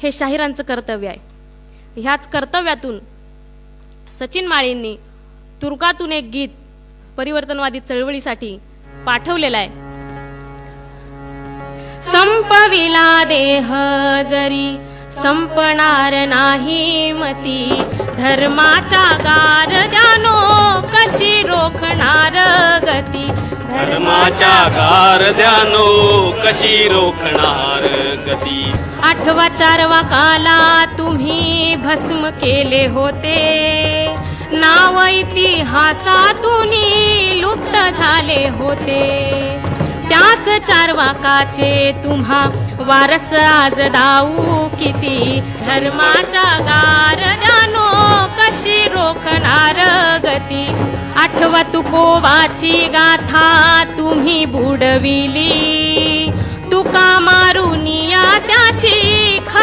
हे शाहिरांचं कर्तव्य आहे। ह्याच कर्तव्यातून सचिन माळींनी तुरुंगातून एक गीत परिवर्तनवादी चळवळीसाठी पाठवलेलं आहे। संपविला देह जरी संपणार नाही मती, धर्माच्या गारद्यानो कशी रोखणार गती, धर्माच्या गारद्यानो कशी रोखणार गती। आठवा चारवा काला तुम्ही भस्म केले होते, नाव इतिहासातून लुप्त झाले होते। त्याच चारवाकाचे तुम्हा वारस आज दाऊ किती, धर्माच्या गारद्यानो कशी रोखणार गती। आठवा तुकोबाची गाथा तुम्ही बुडविली, तुका मारुनिया त्याची